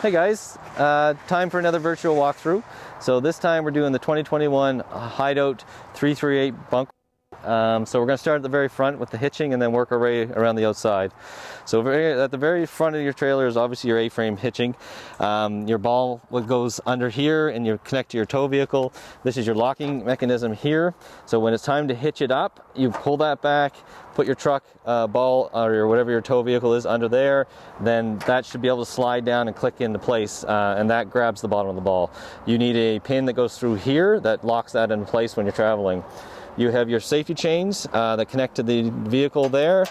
Hey guys, time for another virtual walkthrough. So this time we're doing the 2021 Hideout 338 Bunk Room. So we're going to start at the very front with the hitching and then work our way around the outside. So at the very front of your trailer is obviously your A-frame hitching. Your ball goes under here and you connect to your tow vehicle. This is your locking mechanism here. So when it's time to hitch it up, you pull that back, put your truck ball or whatever your tow vehicle is under there, then that should be able to slide down and click into place, and that grabs the bottom of the ball. You need a pin that goes through here that locks that in place when you're traveling. You have your safety chains that connect to the vehicle there,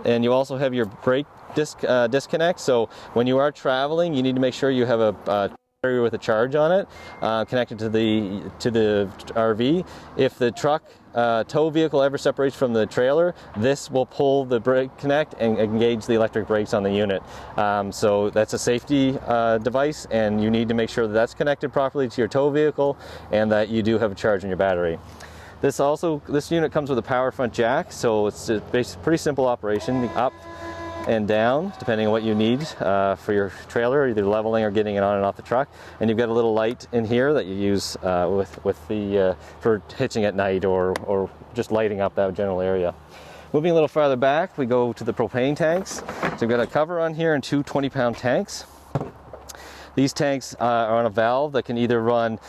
and you also have your brake disconnect. So when you are traveling, you need to make sure you have a battery with a charge on it connected to the RV. If the truck tow vehicle ever separates from the trailer, this will pull the brake connect and engage the electric brakes on the unit. So that's a safety device, and you need to make sure that that's connected properly to your tow vehicle and that you do have a charge in your battery. This unit comes with a power front jack, so it's a pretty simple operation, up and down depending on what you need for your trailer, either leveling or getting it on and off the truck. And you've got a little light in here that you use for hitching at night or just lighting up that general area. Moving a little farther back, we go to the propane tanks. So we've got a cover on here and two 20-pound tanks. These tanks are on a valve that can either run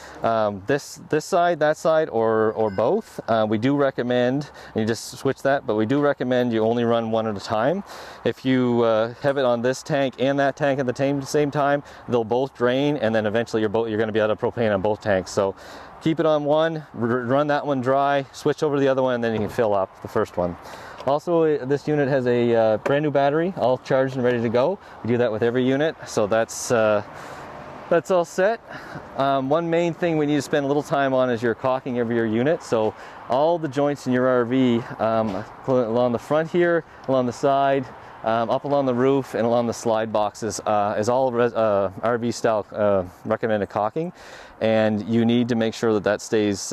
this side, that side, or both. We do recommend, and you just switch that, but we do recommend you only run one at a time. If you have it on this tank and that tank at the same time, they'll both drain, and then eventually you're going to be out of propane on both tanks. So keep it on one, run that one dry, switch over to the other one, and then you can fill up the first one. Also, this unit has a brand new battery, all charged and ready to go. We do that with every unit, so that's all set. One main thing we need to spend a little time on is your caulking of your unit. So all the joints in your RV, along the front here, along the side, up along the roof, and along the slide boxes is all RV style recommended caulking. And you need to make sure that that stays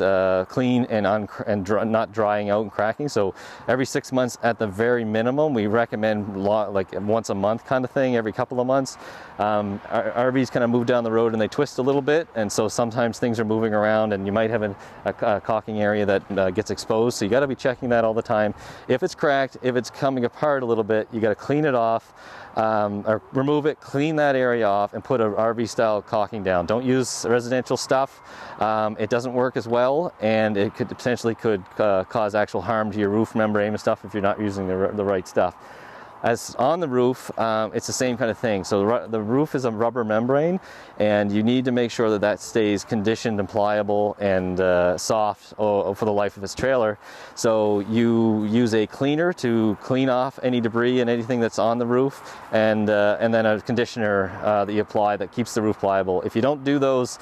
clean and not drying out and cracking. So every 6 months at the very minimum, we recommend like once a month kind of thing, every couple of months. RVs kind of move down the road and they twist a little bit, and so sometimes things are moving around and you might have a caulking area that gets exposed. So you got to be checking that all the time. If it's cracked, if it's coming apart a little bit, you got to clean it off. Or remove it, clean that area off, and put a RV style caulking down. Don't use residential stuff. It doesn't work as well, and it could potentially cause actual harm to your roof membrane and stuff if you're not using the right stuff. As on the roof, it's the same kind of thing. So the roof is a rubber membrane, and you need to make sure that that stays conditioned and pliable and soft for the life of its trailer. So you use a cleaner to clean off any debris and anything that's on the roof, and then a conditioner that you apply that keeps the roof pliable. If you don't do those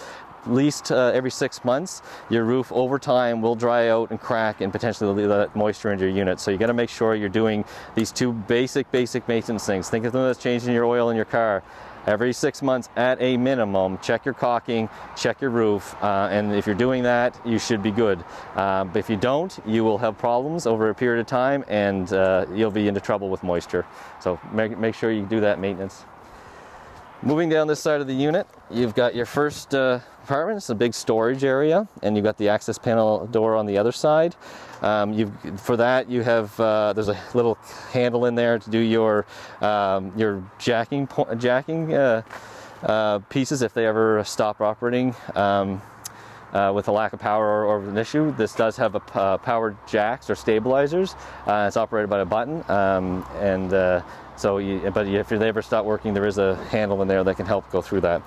at least every 6 months, your roof over time will dry out and crack and potentially let moisture into your unit. So you got to make sure you're doing these two basic maintenance things. Think of them as changing your oil in your car. Every 6 months at a minimum, check your caulking, check your roof, and if you're doing that, you should be good. But if you don't, you will have problems over a period of time, and you'll be into trouble with moisture. So make sure you do that maintenance. Moving down this side of the unit, you've got your first compartment. It's a big storage area, and you've got the access panel door on the other side. For that, you have there's a little handle in there to do your jacking pieces if they ever stop operating with a lack of power or an issue. This does have a powered jacks or stabilizers. It's operated by a button, but if they ever stop working, there is a handle in there that can help go through that.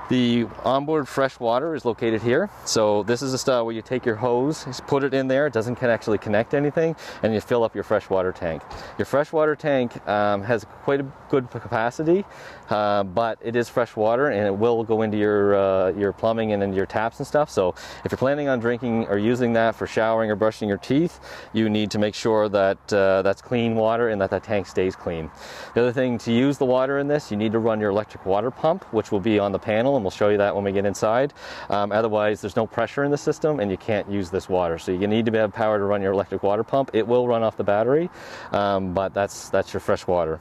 The onboard fresh water is located here. So this is a style where you take your hose, put it in there, it doesn't actually connect anything, and you fill up your freshwater tank. Your freshwater tank has quite a good capacity, but it is fresh water, and it will go into your plumbing and into your taps and stuff. So if you're planning on drinking or using that for showering or brushing your teeth, you need to make sure that that's clean water and that tank stays clean. The other thing, to use the water in this, you need to run your electric water pump, which will be on the panel, and we'll show you that when we get inside. Otherwise, there's no pressure in the system and you can't use this water. So you need to have power to run your electric water pump. It will run off the battery, but that's your fresh water.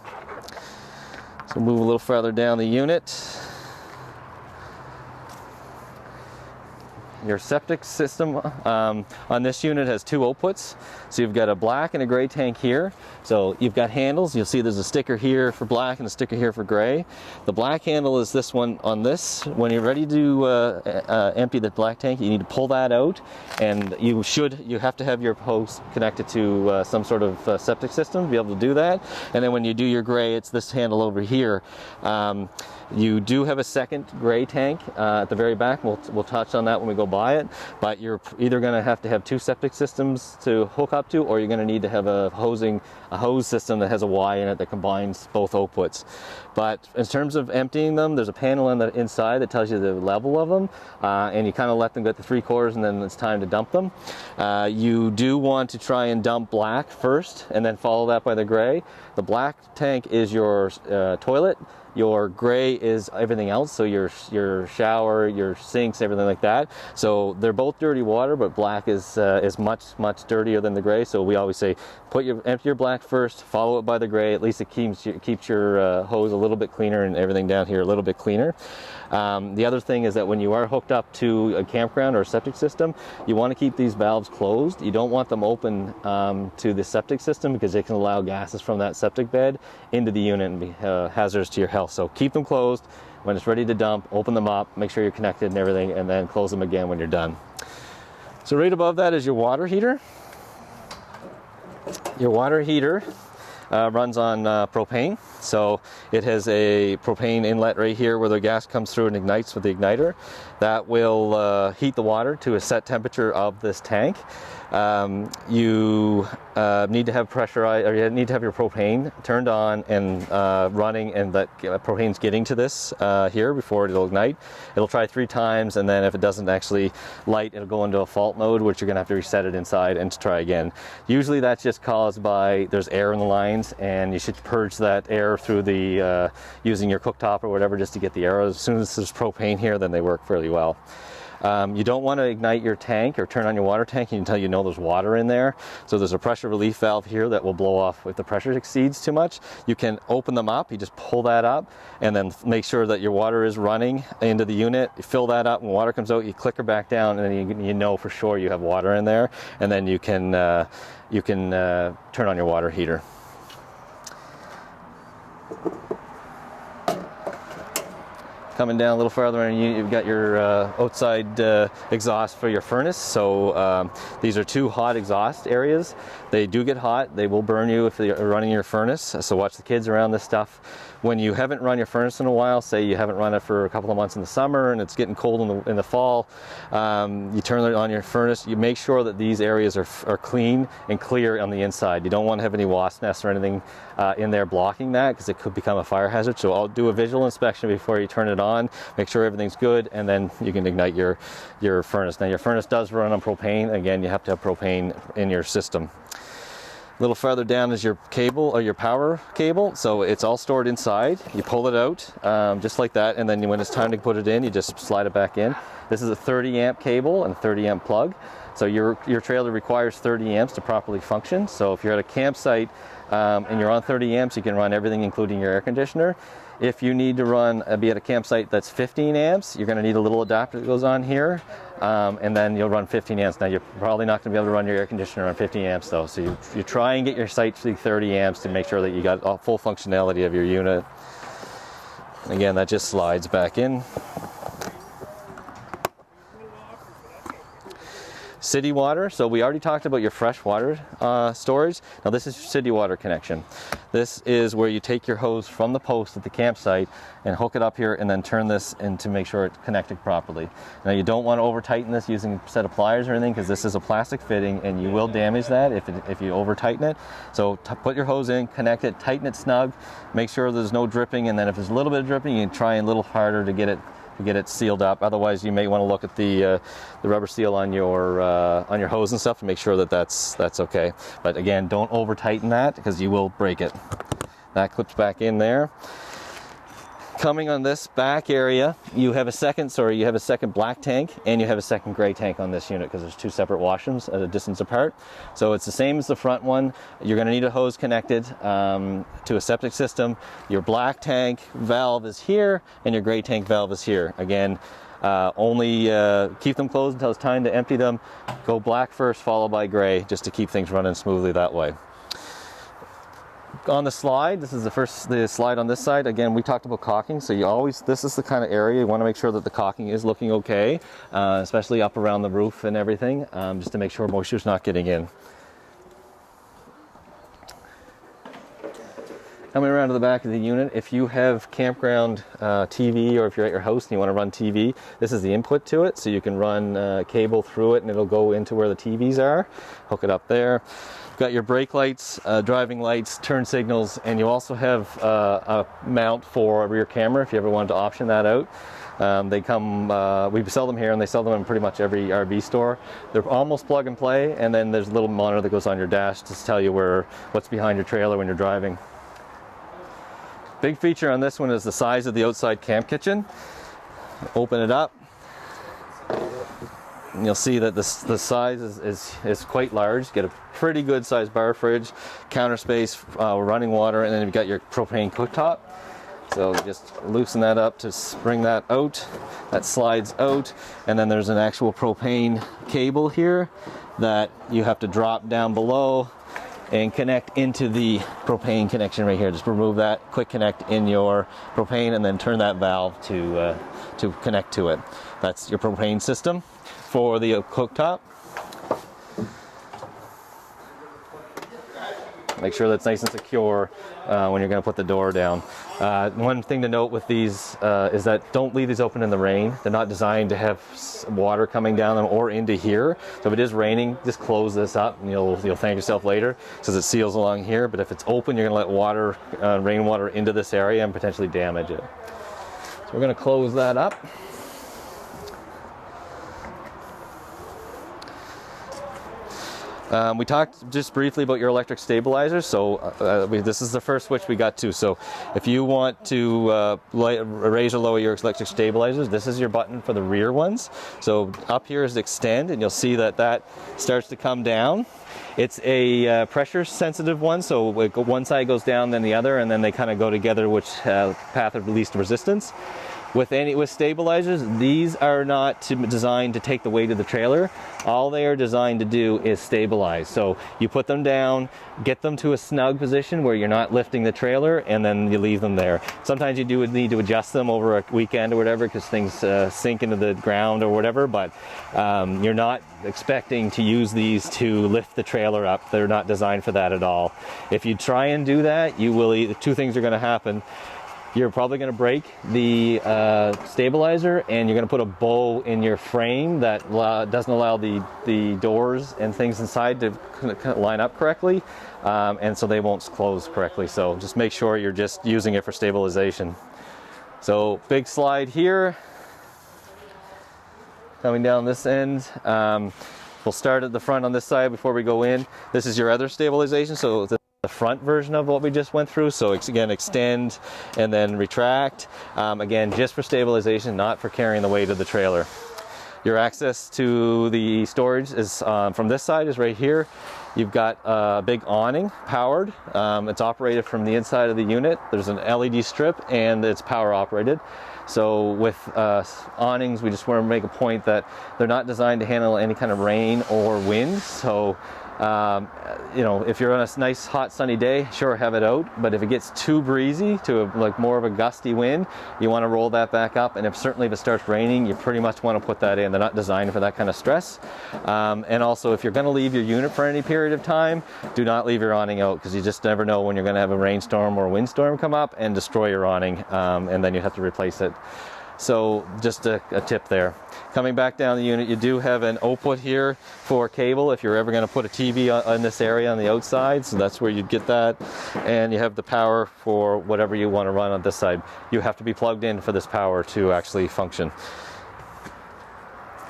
So move a little further down the unit. Your septic system on this unit has two outputs. So you've got a black and a gray tank here. So you've got handles. You'll see there's a sticker here for black and a sticker here for gray. The black handle is this one on this. When you're ready to empty the black tank, you need to pull that out, and you have to have your hose connected to some sort of septic system to be able to do that. And then when you do your gray, it's this handle over here. You do have a second gray tank at the very back. We'll touch on that when we go by it, but you're either going to have two septic systems to hook up to, or you're going to need to have a hose system that has a Y in it that combines both outputs. But in terms of emptying them, there's a panel on the inside that tells you the level of them, and you kind of let them get to 3/4, and then it's time to dump them. You do want to try and dump black first, and then follow that by the gray. The black tank is your toilet. Your gray is everything else, so your shower, your sinks, everything like that. So they're both dirty water, but black is much dirtier than the gray. So we always say, empty your black first, follow it by the gray. At least it keeps your hose a little bit cleaner and everything down here a little bit cleaner. The other thing is that when you are hooked up to a campground or a septic system, you want to keep these valves closed. You don't want them open to the septic system, because they can allow gases from that septic bed into the unit and be hazardous to your health. So keep them closed. When it's ready to dump, open them up, make sure you're connected and everything, and then close them again when you're done. So right above that is your water heater. Your water heater runs on propane. So it has a propane inlet right here where the gas comes through and ignites with the igniter. That will heat the water to a set temperature of this tank. You need to have pressurized, or you need to have your propane turned on and running, and that propane's getting to this here before it'll ignite. It'll try 3 times, and then if it doesn't actually light, it'll go into a fault mode, which you're going to have to reset it inside and to try again. Usually that's just caused by there's air in the lines, and you should purge that air through the using your cooktop or whatever, just to get the air. As soon as there's propane here, then they work fairly well. You don't want to ignite your tank or turn on your water tank until you know there's water in there. So there's a pressure relief valve here that will blow off if the pressure exceeds too much. You can open them up, you just pull that up, and then make sure that your water is running into the unit. You fill that up, when water comes out, you click her back down, and then you know for sure you have water in there, and then you can turn on your water heater. Coming down a little farther in, you've got your outside exhaust for your furnace. So these are 2 hot exhaust areas. They do get hot. They will burn you if you're running your furnace. So watch the kids around this stuff. When you haven't run your furnace in a while, say you haven't run it for a couple of months in the summer and it's getting cold in the fall, you turn it on your furnace. You make sure that these areas are clean and clear on the inside. You don't want to have any wasp nests or anything in there blocking that, because it could become a fire hazard. So I'll do a visual inspection before you turn it on, make sure everything's good, and then you can ignite your furnace. Now your furnace does run on propane. Again, you have to have propane in your system. A little farther down is your cable, or your power cable. So it's all stored inside. You pull it out just like that, and then when it's time to put it in, you just slide it back in. This is a 30 amp cable and a 30 amp plug. So your trailer requires 30 amps to properly function. So if you're at a campsite and you're on 30 amps, you can run everything, including your air conditioner. If you need to be at a campsite that's 15 amps, you're going to need a little adapter that goes on here, and then you'll run 15 amps. Now you're probably not going to be able to run your air conditioner on 15 amps though, so you try and get your site to 30 amps to make sure that you got full functionality of your unit. Again, that just slides back in. City water, so we already talked about your fresh water storage. Now this is your city water connection. This is where you take your hose from the post at the campsite and hook it up here, and then turn this in to make sure it's connected properly. Now you don't want to over tighten this using a set of pliers or anything, because this is a plastic fitting and you will damage that if you over tighten it. So put your hose in, connect it, tighten it snug, make sure there's no dripping, and then if there's a little bit of dripping, you can try a little harder to get it sealed up. Otherwise, you may want to look at the rubber seal on your hose and stuff to make sure that that's okay. But again, don't over tighten that, because you will break it. That clips back in there. Coming on this back area, you have a second black tank, and you have a second gray tank on this unit, because there's 2 separate washrooms at a distance apart. So it's the same as the front one. You're going to need a hose connected to a septic system. Your black tank valve is here, and your gray tank valve is here. Again, Only keep them closed until it's time to empty them. Go black first, followed by gray, just to keep things running smoothly that way. On the slide, this is the slide on this side. Again, we talked about caulking, so this is the kind of area you want to make sure that the caulking is looking okay, especially up around the roof and everything, just to make sure moisture's not getting in. Coming around to the back of the unit, if you have campground TV, or if you're at your house and you want to run TV, this is the input to it, so you can run cable through it and it'll go into where the TVs are. Hook it up there. You've got your brake lights, driving lights, turn signals, and you also have a mount for a rear camera if you ever wanted to option that out. They come, we sell them here, and they sell them in pretty much every RV store. They're almost plug and play, and then there's a little monitor that goes on your dash to tell you what's behind your trailer when you're driving. Big feature on this one is the size of the outside camp kitchen. Open it up, and you'll see that the size is quite large. Get a pretty good sized bar fridge, counter space, running water, and then you've got your propane cooktop. So just loosen that up to bring that out. That slides out, and then there's an actual propane cable here that you have to drop down below and connect into the propane connection right here. Just remove that, quick connect in your propane, and then turn that valve to connect to it. That's your propane system for the cooktop. Make sure that's nice and secure when you're going to put the door down. One thing to note with these is that don't leave these open in the rain. They're not designed to have water coming down them or into here. So if it is raining, just close this up, and you'll thank yourself later, because it seals along here. But if it's open, you're going to let water, rainwater into this area and potentially damage it. So we're going to close that up. We talked just briefly about your electric stabilizers, so this is the first switch we got to. So if you want to raise or lower your electric stabilizers, this is your button for the rear ones. So up here is extend, and you'll see that starts to come down. It's a pressure sensitive one, so one side goes down, then the other, and then they kind of go together, which path of least resistance. With stabilizers, these are not designed to take the weight of the trailer. All they are designed to do is stabilize. So you put them down, get them to a snug position where you're not lifting the trailer, and then you leave them there. Sometimes you do need to adjust them over a weekend or whatever, because things sink into the ground or whatever, but you're not expecting to use these to lift the trailer up. They're not designed for that at all. If you try and do that, two things are going to happen. You're probably going to break the stabilizer, and you're going to put a bow in your frame that doesn't allow the doors and things inside to line up correctly, and so they won't close correctly. So just make sure you're just using it for stabilization. So big slide here, coming down this end. We'll start at the front on this side before we go in. This is your other stabilization, so the front version of what we just went through. So again, extend and then retract. Again, just for stabilization, not for carrying the weight of the trailer. Your access to the storage is from this side is right here. You've got a big awning, powered. It's operated from the inside of the unit. There's an LED strip, and it's power operated. So with awnings, we just want to make a point that they're not designed to handle any kind of rain or wind. So if you're on a nice hot sunny day, sure, have it out, but if it gets too breezy to like more of a gusty wind, you want to roll that back up. And certainly if it starts raining, you pretty much want to put that in. They're not designed for that kind of stress. And also, if you're going to leave your unit for any period of time, do not leave your awning out, because you just never know when you're going to have a rainstorm or a windstorm come up and destroy your awning, and then you have to replace it. So just a tip there. Coming back down the unit, you do have an output here for cable if you're ever going to put a TV in this area on the outside. So that's where you'd get that. And you have the power for whatever you want to run on this side. You have to be plugged in for this power to actually function.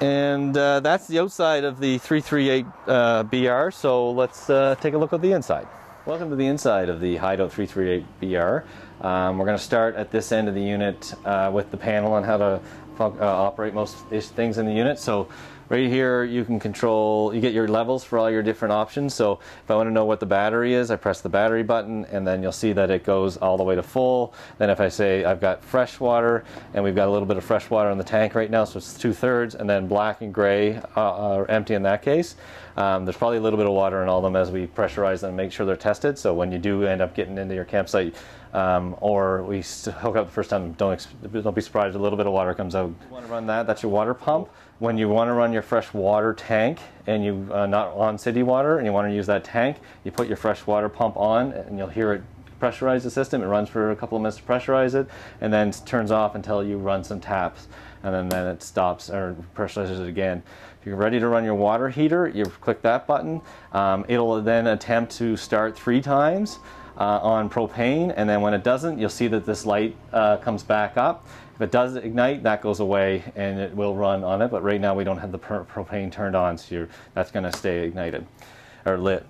And that's the outside of the 338BR. So let's take a look at the inside. Welcome to the inside of the Hideout 338BR. We're going to start at this end of the unit with the panel on how to operate most things in the unit. So right here you can control, you get your levels for all your different options. So if I want to know what the battery is, I press the battery button, and then you'll see that it goes all the way to full. Then if I say I've got fresh water, and we've got a little bit of fresh water in the tank right now, so it's 2/3, and then black and gray are empty in that case. There's probably a little bit of water in all of them as we pressurize them and make sure they're tested. So when you do end up getting into your campsite, or we hook up the first time, don't be surprised, a little bit of water comes out. You want to run that, that's your water pump. When you want to run your fresh water tank and you not on city water and you want to use that tank, you put your fresh water pump on and you'll hear it pressurize the system. It runs for a couple of minutes to pressurize it and then turns off until you run some taps, and then it stops or pressurizes it again. If you're ready to run your water heater, you click that button. It'll then attempt to start 3 times on propane, and then when it doesn't, you'll see that this light comes back up. If it does ignite, that goes away and it will run on it, but right now we don't have the propane turned on, so that's going to stay ignited or lit.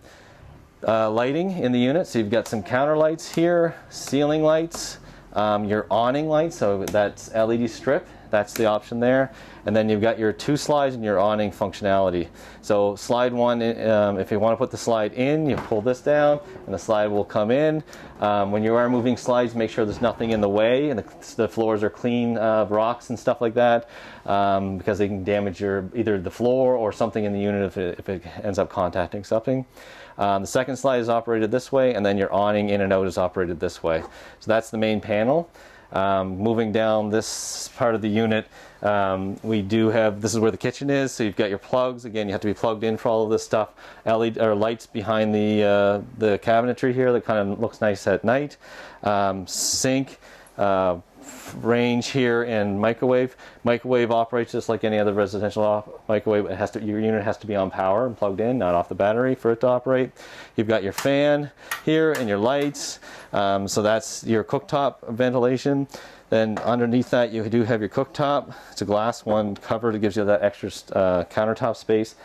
Lighting in the unit, so you've got some counter lights here, ceiling lights, your awning lights, so that's LED strip, that's the option there. And then you've got your 2 slides and your awning functionality. So slide 1, if you want to put the slide in, you pull this down and the slide will come in. When you are moving slides, make sure there's nothing in the way and the floors are clean of rocks and stuff like that, because they can damage either the floor or something in the unit if it ends up contacting something. The second slide is operated this way, and then your awning in and out is operated this way. So that's the main panel. Moving down this part of the unit, we do have, this is where the kitchen is, so you've got your plugs. Again, you have to be plugged in for all of this stuff. LED or lights behind the cabinetry here that kind of looks nice at night. Sink, range here, and microwave. Microwave operates just like any other residential microwave. Your unit has to be on power and plugged in, not off the battery for it to operate. You've got your fan here and your lights. So that's your cooktop ventilation. Then underneath that you do have your cooktop. It's a glass one cover that gives you that extra countertop space.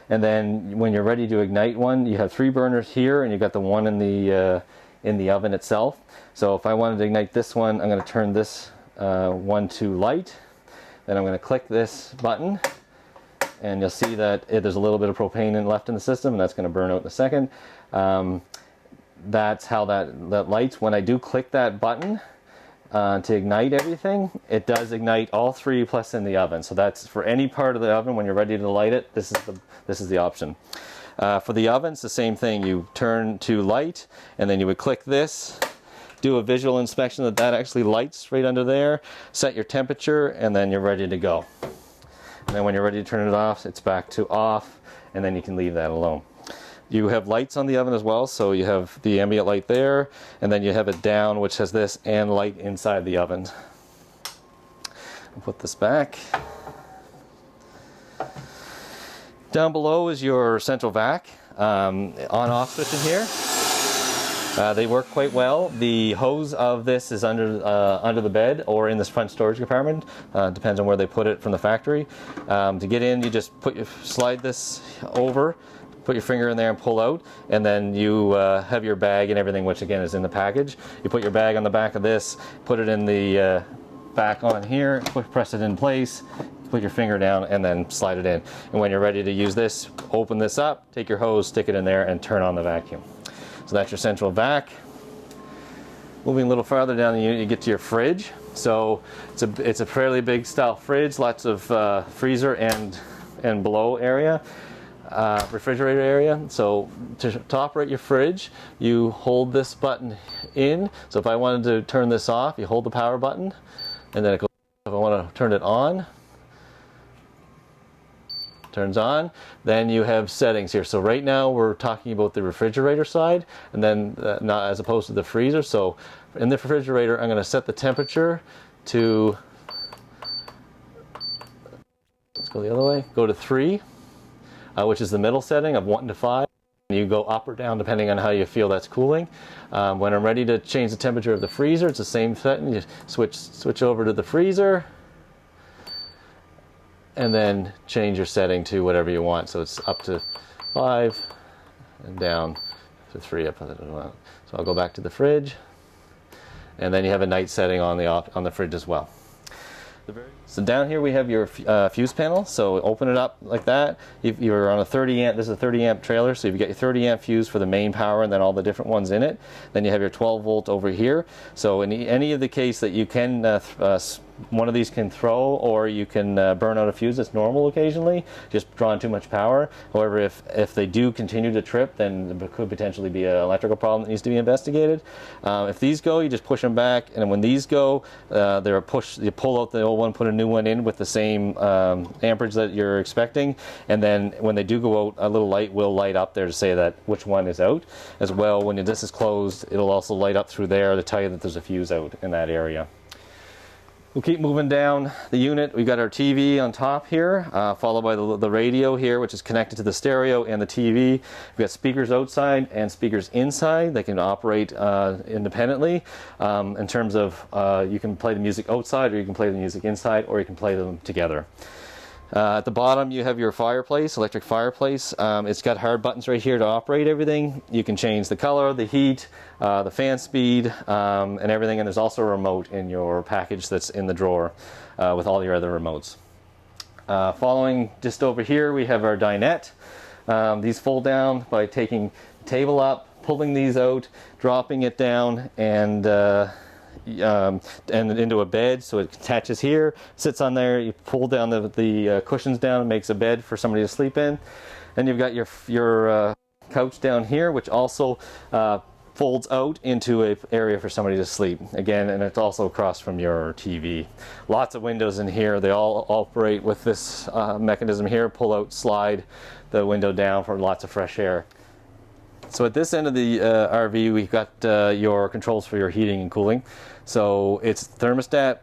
And then when you're ready to ignite one, you have 3 burners here, and you've got the one in the oven itself. So if I wanted to ignite this one, I'm going to turn this one to light. Then I'm going to click this button, and you'll see that there's a little bit of propane left in the system, and that's going to burn out in a second. That's how that lights. When I do click that button to ignite everything, it does ignite all 3 plus in the oven. So that's for any part of the oven. When you're ready to light it, this is the option. For the oven, it's the same thing. You turn to light, and then you would click this, do a visual inspection that actually lights right under there, set your temperature, and then you're ready to go. And then when you're ready to turn it off, it's back to off, and then you can leave that alone. You have lights on the oven as well, so you have the ambient light there, and then you have it down, which has this, and light inside the oven. I'll put this back. Down below is your central vac, on-off switch in here. They work quite well. The hose of this is under the bed or in this front storage compartment. Depends on where they put it from the factory. To get in, you just slide this over, put your finger in there and pull out, and then you have your bag and everything, which again is in the package. You put your bag on the back of this, put it in the back on here, press it in place, put your finger down, and then slide it in. And when you're ready to use this, open this up, take your hose, stick it in there, and turn on the vacuum. So that's your central vac. Moving a little farther down the unit, you get to your fridge. So it's a fairly big style fridge, lots of freezer and below area, refrigerator area. So to operate your fridge, you hold this button in. So if I wanted to turn this off, you hold the power button, and then it goes. If I want to turn it on, turns on. Then you have settings here. So right now we're talking about the refrigerator side, and then not as opposed to the freezer. So in the refrigerator, I'm going to set the temperature to, let's go the other way, go to 3, which is the middle setting of 1 to 5. You go up or down depending on how you feel that's cooling. When I'm ready to change the temperature of the freezer, it's the same setting. You switch over to the freezer, and then change your setting to whatever you want. So it's up to 5 and down to 3 up. So I'll go back to the fridge, and then you have a night setting on the fridge as well. So down here we have your fuse panel. So open it up like that. You're on a 30 amp, this is a 30 amp trailer, so you've got your 30 amp fuse for the main power and then all the different ones in it. Then you have your 12 volt over here. So in any of the case that you can, one of these can throw, or you can burn out a fuse that's normal occasionally, just drawing too much power. However, if they do continue to trip, then there could potentially be an electrical problem that needs to be investigated. If these go, you just push them back, and when these go, they're you pull out the old one, put a new one in with the same amperage that you're expecting, and then when they do go out, a little light will light up there to say that which one is out. As well, when this is closed, it'll also light up through there to tell you that there's a fuse out in that area. We'll keep moving down the unit. We've got our TV on top here, followed by the radio here, which is connected to the stereo and the TV. We've got speakers outside and speakers inside. They can operate independently in terms of you can play the music outside, or you can play the music inside, or you can play them together. At the bottom you have your fireplace, electric fireplace. It's got hard buttons right here to operate everything. You can change the color, the heat, the fan speed, and everything. And there's also a remote in your package that's in the drawer with all your other remotes. Following just over here we have our dinette. These fold down by taking the table up, pulling these out, dropping it down, and into a bed, so it attaches here, sits on there. You pull down the cushions down, and makes a bed for somebody to sleep in. Then you've got your couch down here, which also folds out into an area for somebody to sleep again, and it's also across from your TV. Lots of windows in here. They all operate with this mechanism here. Pull out, slide the window down for lots of fresh air. So at this end of the RV, we've got your controls for your heating and cooling. So it's thermostat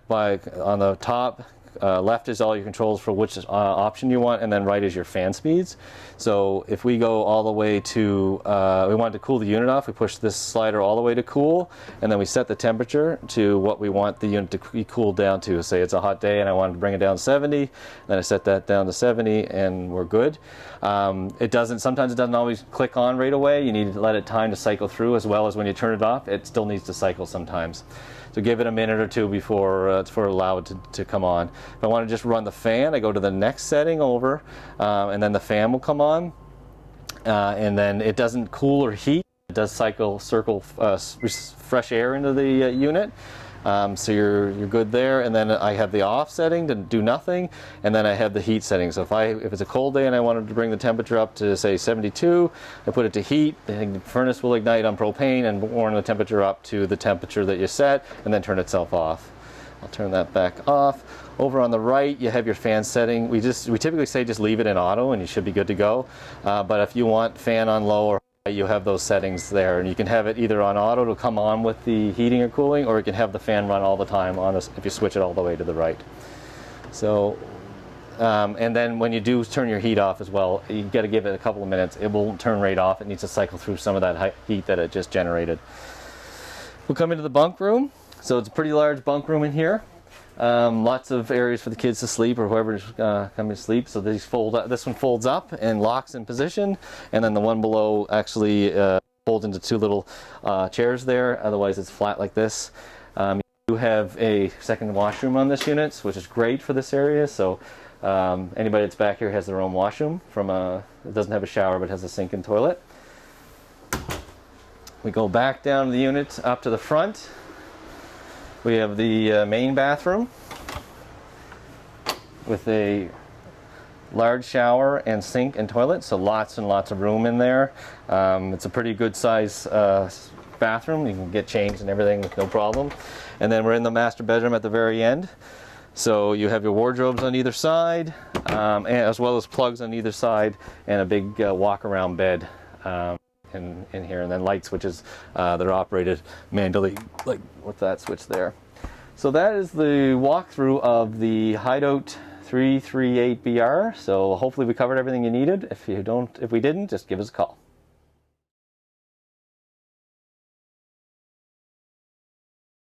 on the top. Left is all your controls for which option you want, and then right is your fan speeds. So if we go all the way to, we want to cool the unit off, we push this slider all the way to cool, and then we set the temperature to what we want the unit to be cooled down to. Say it's a hot day and I wanted to bring it down to 70, then I set that down to 70 and we're good. Sometimes it doesn't always click on right away. You need to let it time to cycle through, as well as when you turn it off, it still needs to cycle sometimes. So give it a minute or two before allow it to come on. If I want to just run the fan, I go to the next setting over, and then the fan will come on, and then it doesn't cool or heat. It does circle fresh air into the unit. So you're good there, and then I have the off setting to do nothing, and then I have the heat setting. So if it's a cold day and I wanted to bring the temperature up to say 72, I put it to heat. The furnace will ignite on propane and warm the temperature up to the temperature that you set, and then turn itself off. I'll turn that back off. Over on the right, you have your fan setting. We typically say just leave it in auto, and you should be good to go. But if you want fan on low or you have those settings there, and you can have it either on auto to come on with the heating or cooling, or you can have the fan run all the time on this if you switch it all the way to the right. So and then when you do turn your heat off as well, you got to give it a couple of minutes. It won't turn right off. It needs to cycle through some of that heat that it just generated. We'll come into the bunk room. So it's a pretty large bunk room in here. Lots of areas for the kids to sleep, or whoever's coming to sleep. So this one folds up and locks in position, and then the one below actually folds into two little chairs there. Otherwise it's flat like this. You do have a second washroom on this unit, which is great for this area. So anybody that's back here has their own washroom. It doesn't have a shower, but has a sink and toilet. We go back down to the unit up to the front. We have the main bathroom with a large shower and sink and toilet, so lots and lots of room in there. It's a pretty good size bathroom. You can get changed and everything with no problem. And then we're in the master bedroom at the very end. So you have your wardrobes on either side, and as well as plugs on either side, and a big walk-around bed in here, and then light switches that are operated manually, like with that switch there. So that is the walkthrough of the Hideout 338BR. So hopefully we covered everything you needed. If we didn't, just give us a call.